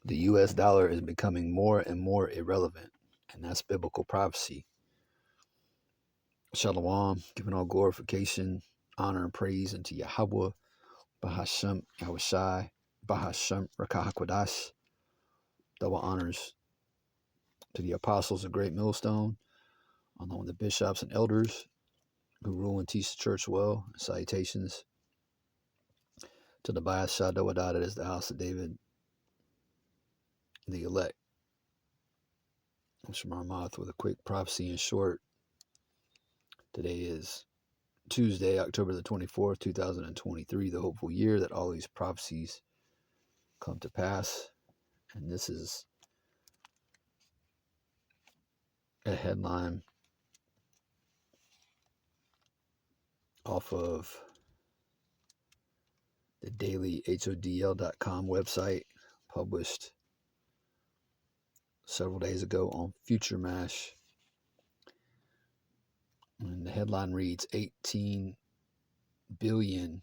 the U.S. dollar is becoming more and more irrelevant, and that's biblical prophecy. Shalom, giving all glorification, honor, and praise unto Yahweh, Bahashem, Yahushai, Bahashem, Rakah HaKodash. Double honors to the apostles of Great Millstone, along with the bishops and elders who rule and teach the church well. Salutations to the Bias Shadowadah, that is the house of David, the elect. Comes from our mouth with a quick prophecy in short. Today is Tuesday, October the 24th, 2023, the hopeful year that all these prophecies come to pass. And this is a headline off of the daily HODL.com website, published several days ago on Future Mash. And the headline reads 18 billion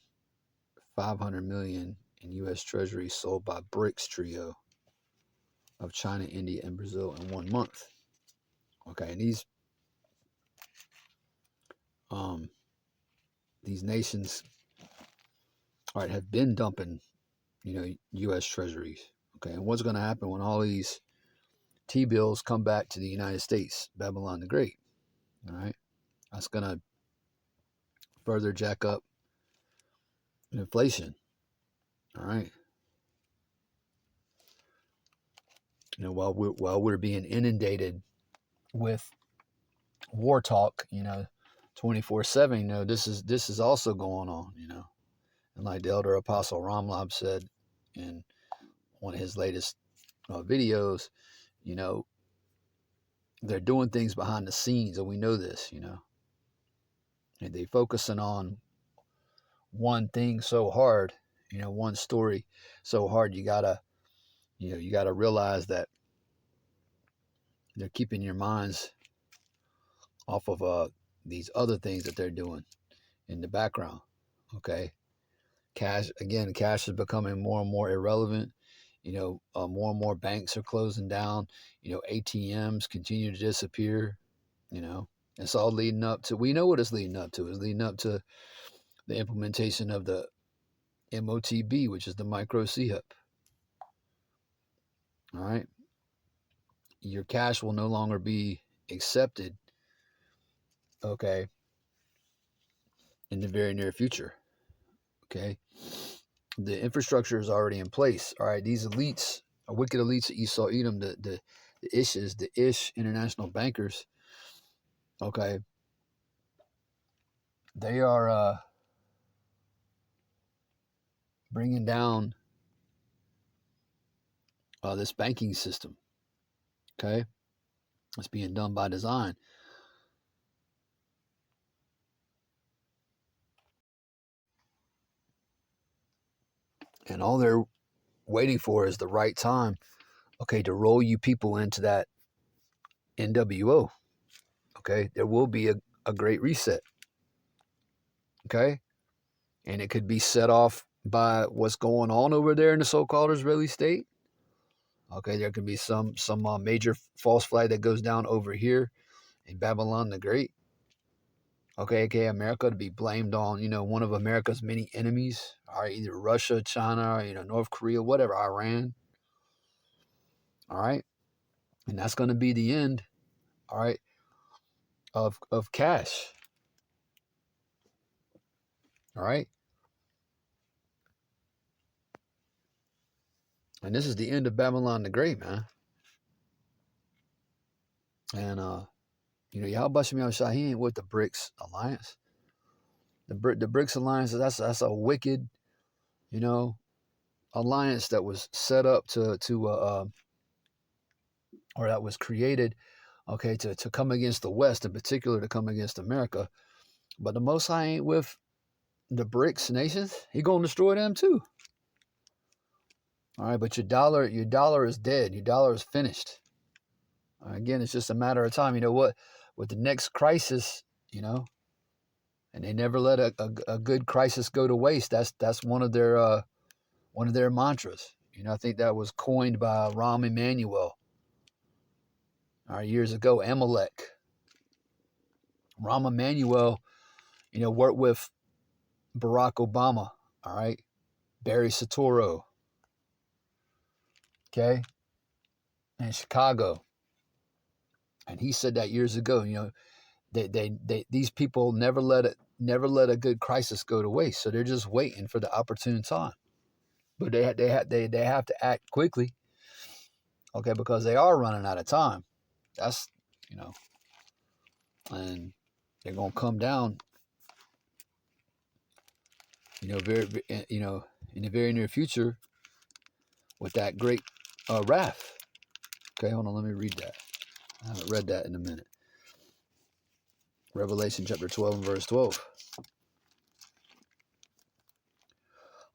500 million in U.S. Treasury sold by Brics trio of China, India, and Brazil in 1 month. Okay, and these nations, all right, have been dumping, U.S. Treasuries. Okay, and what's going to happen when all these T-bills come back to the United States, Babylon the Great? All right, that's going to further jack up inflation. All right, while we're being inundated with war talk, 24/7, this is also going on, and like the elder apostle Ramlab said in one of his latest videos, they're doing things behind the scenes, and we know this, and they focusing on one thing so hard, one story so hard. You gotta realize that they're keeping your minds off of these other things that they're doing in the background. Okay, cash is becoming more and more irrelevant. More and more banks are closing down. ATMs continue to disappear. It's all leading up to, we know what it's leading up to. It's leading up to the implementation of the MOTB, which is the micro CHIP. All right. Your cash will no longer be accepted, okay, in the very near future. Okay. The infrastructure is already in place. All right. These elites, wicked elites that you saw Edom, the Ish international bankers, okay, they are bringing down this banking system. Okay. It's being done by design. And all they're waiting for is the right time, okay, to roll you people into that NWO. Okay. There will be a great reset. Okay. And it could be set off by what's going on over there in the so-called Israeli state. Okay. There could be some major false flag that goes down over here in Babylon the Great. Okay, America to be blamed on, one of America's many enemies, all right, either Russia, China, North Korea, whatever, Iran. All right. And that's going to be the end, all right, of cash. All right. And this is the end of Babylon the Great, man. And, Yahweh Shem Yahushua, he ain't with the Brics Alliance. The Brics Alliance, that's a wicked, alliance that was set up or that was created, okay, to come against the West, in particular to come against America. But the Most High ain't with the Brics nations. He gonna destroy them too. All right, but your dollar is dead. Your dollar is finished. Again, it's just a matter of time. You know what? With the next crisis, and they never let a good crisis go to waste. That's one of their mantras. I think that was coined by Rahm Emanuel years ago. Amalek. Rahm Emanuel, worked with Barack Obama. All right, Barry Soetoro. Okay, in Chicago, and he said that years ago. These people never let a good crisis go to waste. So they're just waiting for the opportune time. But they have to act quickly, okay, because they are running out of time. That's and they're gonna come down, very, in the very near future with that great wrath. Okay, hold on, let me read that. I haven't read that in a minute. Revelation chapter 12 and verse 12.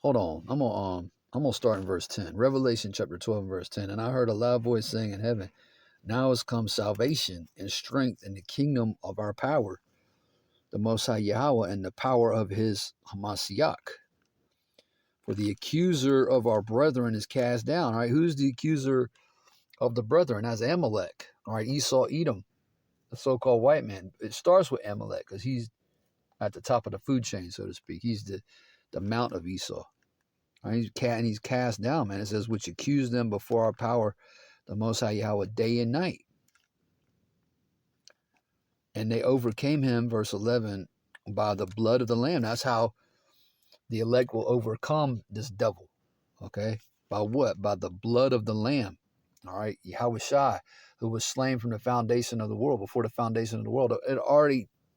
Hold on, I'm gonna start in verse 10. Revelation chapter 12 and verse 10. And I heard a loud voice saying in heaven, now has come salvation and strength in the kingdom of our power, the Most High Yahweh, and the power of his Hamashiach. For the accuser of our brethren is cast down. All right, who's the accuser of the brethren? That's Amalek. All right, Esau, Edom, the so-called white man. It starts with Amalek because he's at the top of the food chain, so to speak. He's the mount of Esau. All right, he's cast down, man. It says, which accused them before our power, the Most High Yahweh, day and night. And they overcame him, verse 11, by the blood of the Lamb. That's how the elect will overcome this devil. Okay? By what? By the blood of the Lamb. All right? Yahweh Shai, who was slain from the foundation of the world, before the foundation of the world.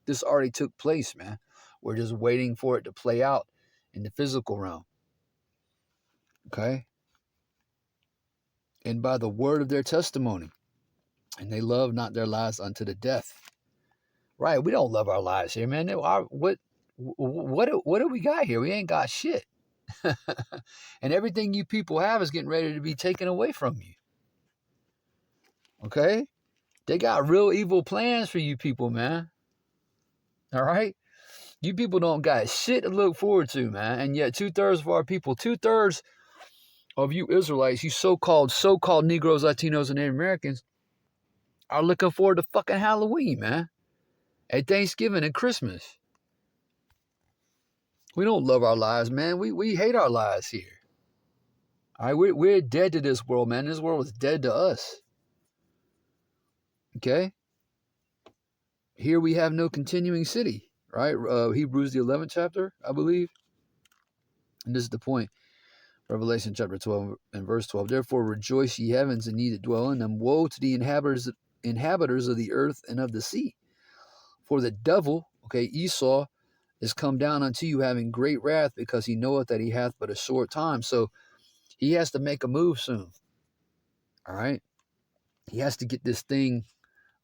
This already took place, man. We're just waiting for it to play out in the physical realm. Okay? And by the word of their testimony. And they love not their lives unto the death. Right? We don't love our lives here, man. What do we got here? We ain't got shit. And everything you people have is getting ready to be taken away from you. Okay? They got real evil plans for you people, man. All right? You people don't got shit to look forward to, man. And yet 2/3 of our people, 2/3 of you Israelites, you so-called Negroes, Latinos, and Native Americans are looking forward to fucking Halloween, man. At Thanksgiving and Christmas. We don't love our lives, man. We hate our lives here. All right, we're dead to this world, man. This world was dead to us. Okay? Here we have no continuing city, right? Hebrews, the 11th chapter, I believe. And this is the point. Revelation chapter 12 and verse 12. Therefore rejoice, ye heavens, and ye that dwell in them. Woe to the inhabitants of the earth and of the sea. For the devil, okay, Esau, is come down unto you having great wrath, because he knoweth that he hath but a short time. So he has to make a move soon. All right? He has to get this thing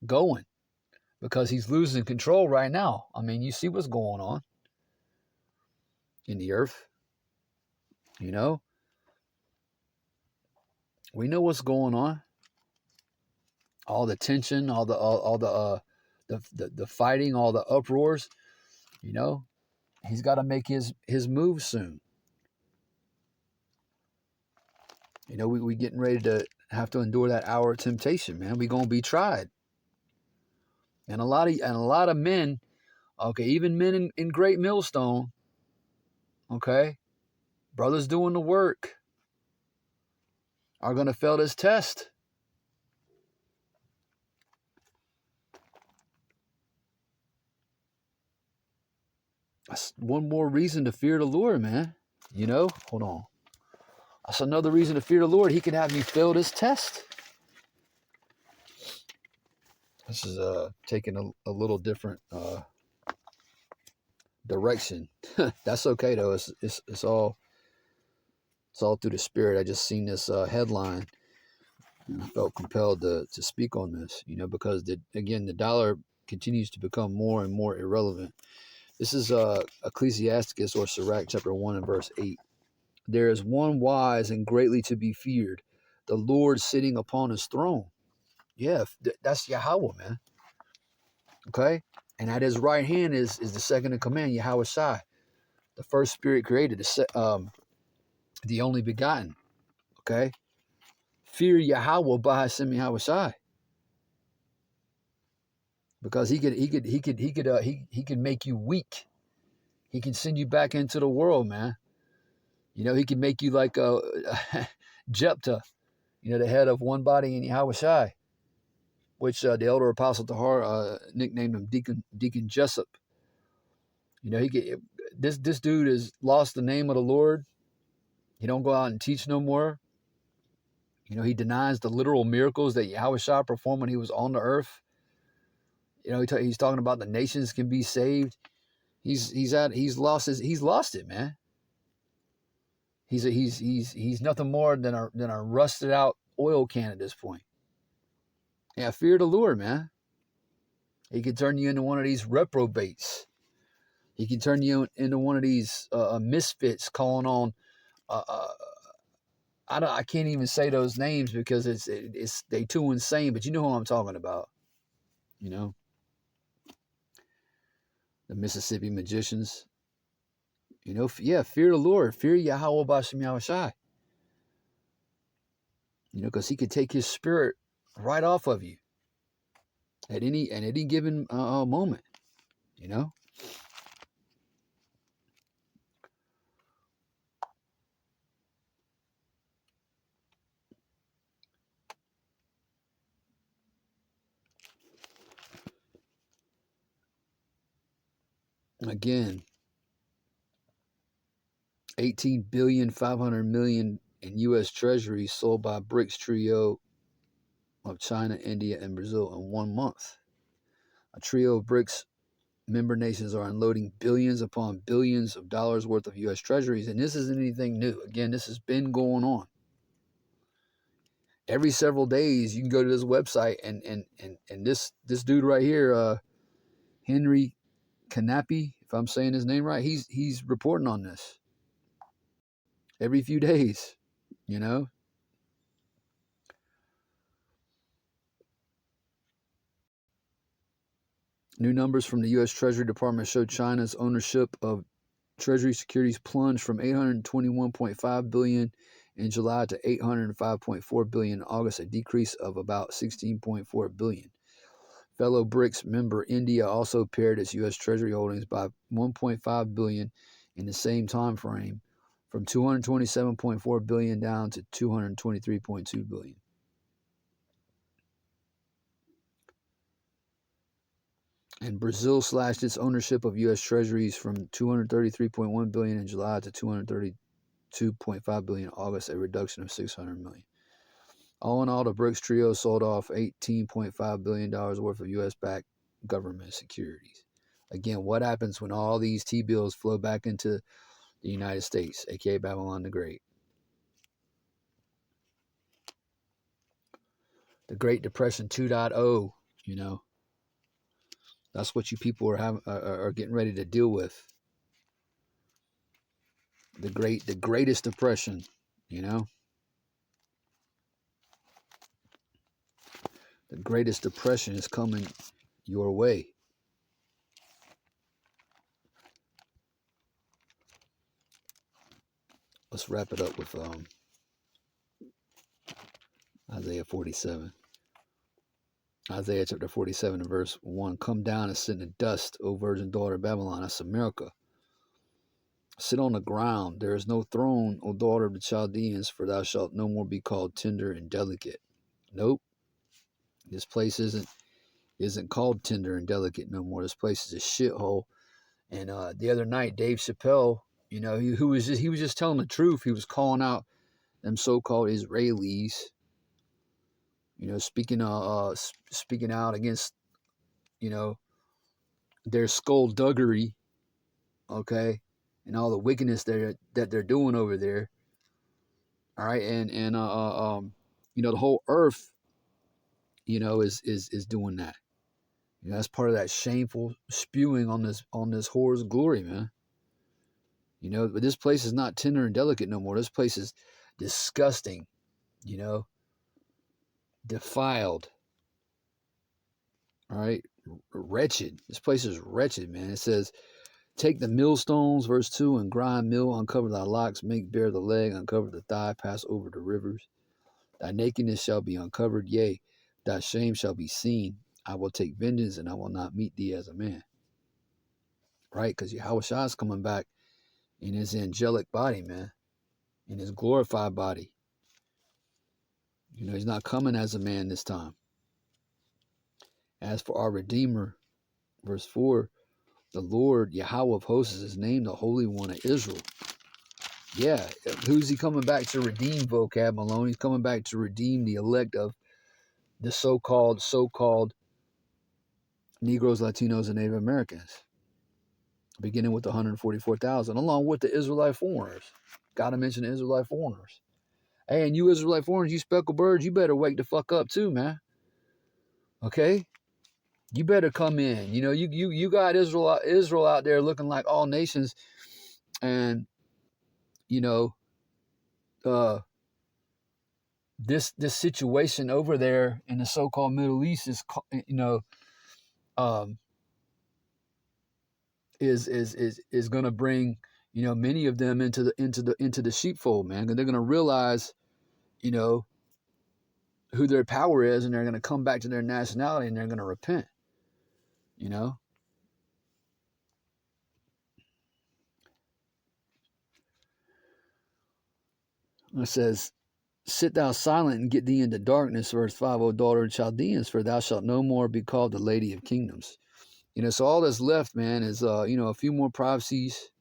going because he's losing control right now. I mean, you see what's going on in the earth. We know what's going on. All the tension, all the fighting, all the uproars. He's got to make his move soon. We getting ready to have to endure that hour of temptation, man. We gonna be tried, and a lot of men, okay, even men in Great Millstone, okay, brothers doing the work, are gonna fail this test. That's one more reason to fear the Lord, man. Hold on. That's another reason to fear the Lord. He can have me fail this test. This is taking a little different direction. That's okay though. It's all through the Spirit. I just seen this headline, and I felt compelled to speak on this. Because the dollar continues to become more and more irrelevant. This is Ecclesiasticus, or Sirach, chapter 1 and verse 8. There is one wise and greatly to be feared, the Lord sitting upon his throne. Yeah, that's Yahweh, man. Okay? And at his right hand is the second in command, Yahweh Shai, the first spirit created, the only begotten. Okay? Fear Yahweh by Hashem Yahweh Shai. Because he could make you weak. He can send you back into the world, man. You know, he can make you like Jephthah, you know, the head of one body in Yahweh Shai, which the elder apostle Tahar nicknamed him Deacon Jessup. You know, this dude has lost the name of the Lord. He don't go out and teach no more. You know, he denies the literal miracles that Yahweh Shai performed when he was on the earth. You know, he's talking about the nations can be saved. He's lost it, man. He's nothing more than a rusted out oil can at this point. Yeah, fear the Lord, man. He can turn you into one of these reprobates. He can turn you into one of these misfits calling on. I can't even say those names because they too insane. But you know who I'm talking about. You know, the Mississippi magicians. You know, yeah, fear the Lord, fear Yahweh B'Shem Yahweh Shai. You know, because he could take his spirit right off of you at any given moment. You know. Again, 18,500,000,000 in U.S. Treasuries sold by Brics trio of China, India, and Brazil in 1 month. A trio of Brics member nations are unloading billions upon billions of dollars worth of U.S. Treasuries, and this isn't anything new. Again, this has been going on. Every several days, you can go to this website, and this dude right here, Henry Canapi, if I'm saying his name right, he's reporting on this every few days. You know. New numbers from the U.S. Treasury Department show China's ownership of Treasury securities plunged from $821.5 billion in July to $805.4 billion in August, a decrease of about $16.4 billion. Fellow Brics member India also pared its U.S. Treasury holdings by $1.5 billion in the same time frame, from $227.4 billion down to $223.2 billion. And Brazil slashed its ownership of U.S. Treasuries from $233.1 billion in July to $232.5 billion in August, a reduction of $600 million. All in all, the Brics trio sold off $18.5 billion worth of U.S.-backed government securities. Again, what happens when all these T-bills flow back into the United States, aka Babylon the Great? The Great Depression 2.0, you know. That's what you people are getting ready to deal with. The greatest depression, you know. The greatest depression is coming your way. Let's wrap it up with Isaiah 47. Isaiah chapter 47 and verse 1. Come down and sit in the dust, O virgin daughter of Babylon. That's America. Sit on the ground. There is no throne, O daughter of the Chaldeans, for thou shalt no more be called tender and delicate. Nope. This place isn't called tender and delicate no more. This place is a shithole. And the other night, Dave Chappelle, you know, he was just telling the truth. He was calling out them so-called Israelis, you know, speaking out against, you know, their skullduggery, okay, and all the wickedness that they're doing over there. All right, and you know, the whole earth, you know, is doing that. You know, that's part of that shameful spewing on this whore's glory, man. You know, but this place is not tender and delicate no more. This place is disgusting, you know, defiled. All right, wretched. This place is wretched, man. It says Take the millstones, verse 2, and grind mill, uncover thy locks, make bare the leg, uncover the thigh, pass over the rivers. Thy nakedness shall be uncovered, yea, thy shame shall be seen. I will take vengeance, and I will not meet thee as a man. Right? Because Yahushua is coming back in his angelic body, man, in his glorified body. He's not coming as a man this time. As for our Redeemer, verse 4, the Lord, Yahweh of hosts is his name, the Holy One of Israel. Yeah, who's he coming back to redeem, vocab Malone? He's coming back to redeem the elect of the so-called Negroes, Latinos, and Native Americans, beginning with the 144,000, along with the Israelite foreigners. Got to mention the Israelite foreigners. Hey, and you Israelite foreigners, you speckled birds, you better wake the fuck up too, man. Okay? You better come in. You got Israel out there looking like all nations, and this situation over there in the so-called Middle East is going to bring many of them into the sheepfold, man. And they're going to realize who their power is, and they're going to come back to their nationality, and they're going to repent. It says, sit thou silent and get thee into darkness, verse 5, O daughter of Chaldeans, for thou shalt no more be called the lady of kingdoms. So all that's left, man, is a few more prophecies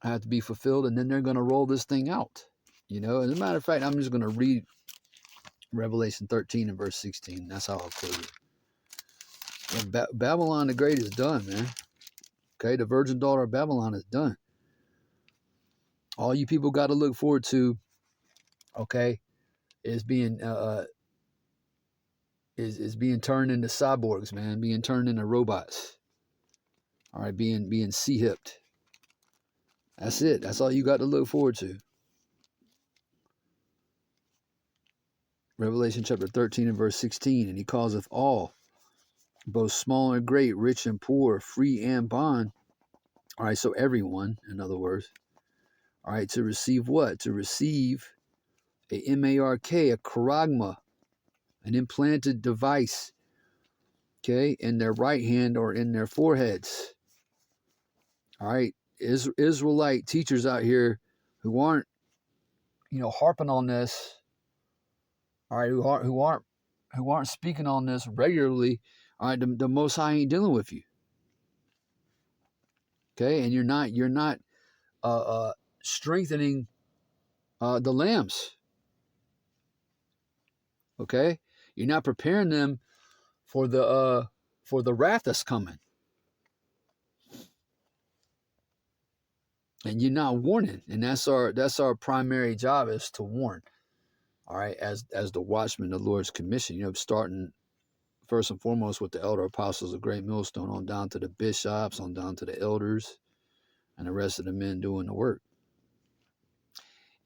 have to be fulfilled, and then they're going to roll this thing out. As a matter of fact, I'm just going to read Revelation 13 and verse 16. That's how I'll close it. Babylon the Great is done, man. Okay, the virgin daughter of Babylon is done. All you people got to look forward to, okay, is being is being turned into cyborgs, man, being turned into robots. All right, being sea-hipped. That's it. That's all you got to look forward to. Revelation chapter 13 and verse 16, and he causeth all, both small and great, rich and poor, free and bond. All right, so everyone, in other words, all right, to receive what? To receive a MARK, a charagma, an implanted device, okay, in their right hand or in their foreheads. All right, Israelite teachers out here who aren't, harping on this, all right, who aren't speaking on this regularly, all right, the Most High ain't dealing with you. Okay, and you're not strengthening the lambs. Okay, you're not preparing them for the wrath that's coming, and you're not warning. And that's our primary job, is to warn. All right, as the watchman of the Lord's commission. Starting first and foremost with the elder apostles of Great Millstone, on down to the bishops, on down to the elders, and the rest of the men doing the work.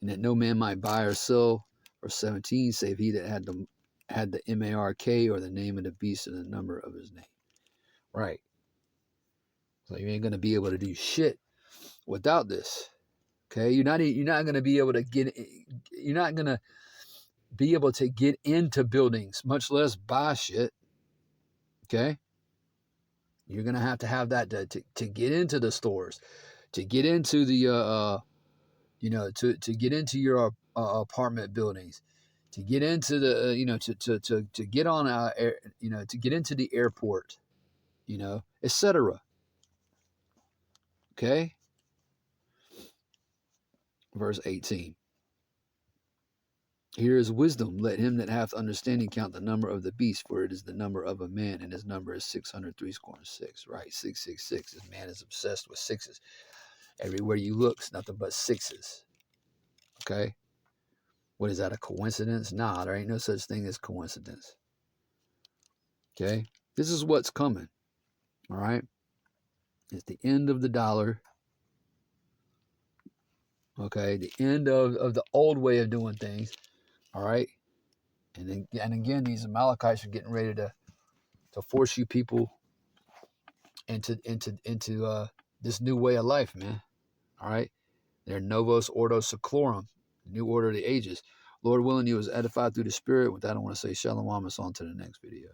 And that no man might buy or sell, verse 17, save he that had the MARK, or the name of the beast, and the number of his name. Right. So you ain't gonna be able to do shit without this. Okay, you're not gonna be able to you're not gonna be able to get into buildings, much less buy shit. Okay, you're gonna have that to get into the stores, to get into the to get into your apartment buildings, to get into the to get on to get into the airport, etc. Okay, verse 18. Here is wisdom. Let him that hath understanding count the number of the beast, for it is the number of a man, and his number is 666. Right, 666. This man is obsessed with sixes. Everywhere you look, it's nothing but sixes. Okay, what is that? A coincidence? Nah, there ain't no such thing as coincidence. Okay, this is what's coming. All right, it's the end of the dollar. Okay, the end of the old way of doing things. All right, and again, these Amalekites are getting ready to force you people into this new way of life, man. All right. They're novos ordo seclorum, new order of the ages. Lord willing, you was edified through the Spirit. With that, I want to say shalom. It's on to the next video.